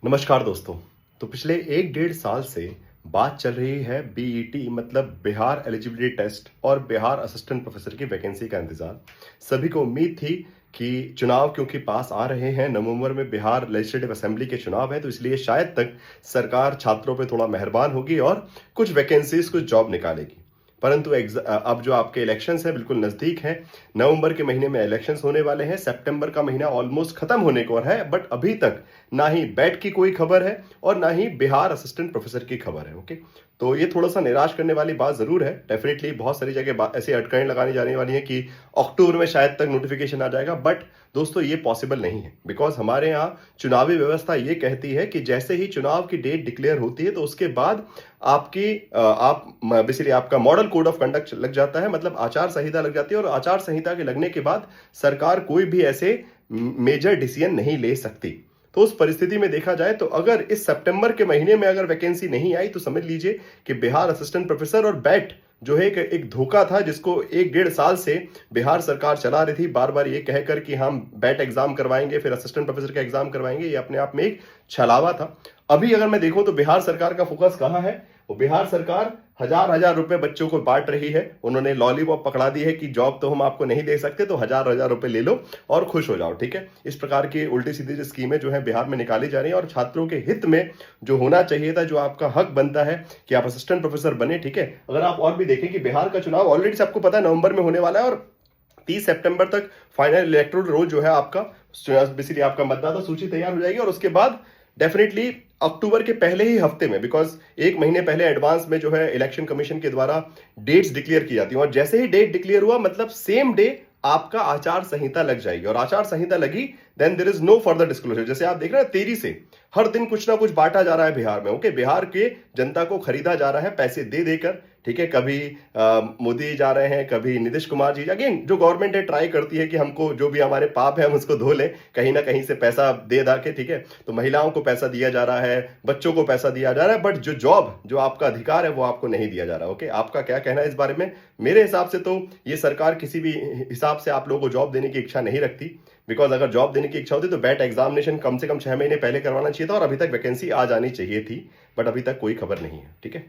नमस्कार दोस्तों। तो पिछले 1 डेढ़ साल से बात चल रही है बीईटी मतलब बिहार एलिजिबिलिटी टेस्ट और बिहार असिस्टेंट प्रोफेसर की वैकेंसी का इंतजार। सभी को उम्मीद थी कि चुनाव क्योंकि पास आ रहे हैं, नवंबर में बिहार लेजिस्लेटिव असेंबली के चुनाव है, तो इसलिए शायद तक सरकार छात्रों पे थोड़ा मेहरबान होगी और कुछ वैकेंसीज, कुछ जॉब निकालेगी। परंतु अब जो आपके इलेक्शंस हैं बिल्कुल नजदीक हैं। नवंबर के महीने में इलेक्शंस होने वाले हैं, सितंबर का महीना ऑलमोस्ट खत्म होने को है, बट अभी तक ना ही बैट की कोई खबर है और ना ही बिहार असिस्टेंट प्रोफेसर की खबर है। ओके, तो ये थोड़ा सा निराश करने वाली बात जरूर है। डेफिनेटली बहुत सारी जगह ऐसी अटकलें लगानी जाने वाली है कि अक्टूबर में शायद तक नोटिफिकेशन आ जाएगा, बट दोस्तों ये पॉसिबल नहीं है। बिकॉज हमारे यहाँ चुनावी व्यवस्था ये कहती है कि जैसे ही चुनाव की डेट डिक्लेयर होती है तो उसके बाद बेसिकली आपका मॉडल कोड ऑफ कंडक्ट लग जाता है, मतलब आचार संहिता लग जाती है, और आचार संहिता के लगने के बाद सरकार कोई भी ऐसे मेजर डिसीजन नहीं ले सकती। तो उस परिस्थिति में देखा जाए तो अगर इस सितंबर के महीने में अगर वैकेंसी नहीं आई तो समझ लीजिए कि बिहार असिस्टेंट प्रोफेसर और बैट जो है एक धोखा था, जिसको 1 डेढ़ साल से बिहार सरकार चला रही थी, बार बार ये कहकर कि हम बैट एग्जाम करवाएंगे फिर असिस्टेंट प्रोफेसर का एग्जाम करवाएंगे। ये अपने आप में एक छलावा था। अभी अगर मैं देखूं तो बिहार सरकार का फोकस कहां है? वो बिहार सरकार हजार हजार रुपए बच्चों को बांट रही है। उन्होंने लॉलीपॉप पकड़ा दी है कि जॉब तो हम आपको नहीं दे सकते, तो हजार हजार रुपए ले लो और खुश हो जाओ। ठीक है, इस प्रकार की उल्टी सीधी स्कीमें जो है बिहार में निकाली जा रही है और छात्रों के हित में जो होना चाहिए था, जो आपका हक बनता है कि आप असिस्टेंट प्रोफेसर बने। ठीक है, अगर आप और भी देखें कि बिहार का चुनाव ऑलरेडी सबको पता है नवंबर में होने वाला है और 30 सितंबर तक फाइनल इलेक्टोरल रोल जो है आपका बेसिकली आपका मतदाता सूची तैयार हो जाएगी और उसके बाद डेफिनेटली अक्टूबर के पहले ही हफ्ते में, बिकॉज 1 महीने पहले एडवांस में जो है इलेक्शन कमीशन के द्वारा डेट्स डिक्लेयर की जाती है और जैसे ही डेट डिक्लेयर हुआ मतलब सेम डे आपका आचार संहिता लग जाएगी और आचार संहिता लगी then there is no further disclosure. जैसे आप देख रहे हैं तेजी से हर दिन कुछ ना कुछ बांटा जा रहा है बिहार में। ओके, बिहार के जनता को खरीदा जा रहा है पैसे दे देकर। ठीक है, कभी मोदी जा रहे हैं, कभी नीतीश कुमार जी। अगेन जो गवर्नमेंट है ट्राई करती है कि हमको जो भी हमारे पाप है हम उसको धो लें, कहीं ना कहीं से पैसा दे दा के। ठीक है, तो महिलाओं को पैसा दिया जा रहा है, बच्चों को पैसा दिया जा रहा है, बट जो जॉब, जो आपका अधिकार है वो आपको नहीं दिया जा रहा। ओके, आपका क्या कहना है इस बारे में? मेरे हिसाब से तो ये सरकार किसी भी हिसाब से आप लोगों को जॉब देने की इच्छा नहीं रखती। बिकॉज अगर जॉब देने की इच्छा होती तो बैट एग्जामिनेशन कम से कम 6 महीने पहले करवाना चाहिए था और अभी तक वैकेंसी आ जानी चाहिए थी, बट अभी तक कोई खबर नहीं है। ठीक है।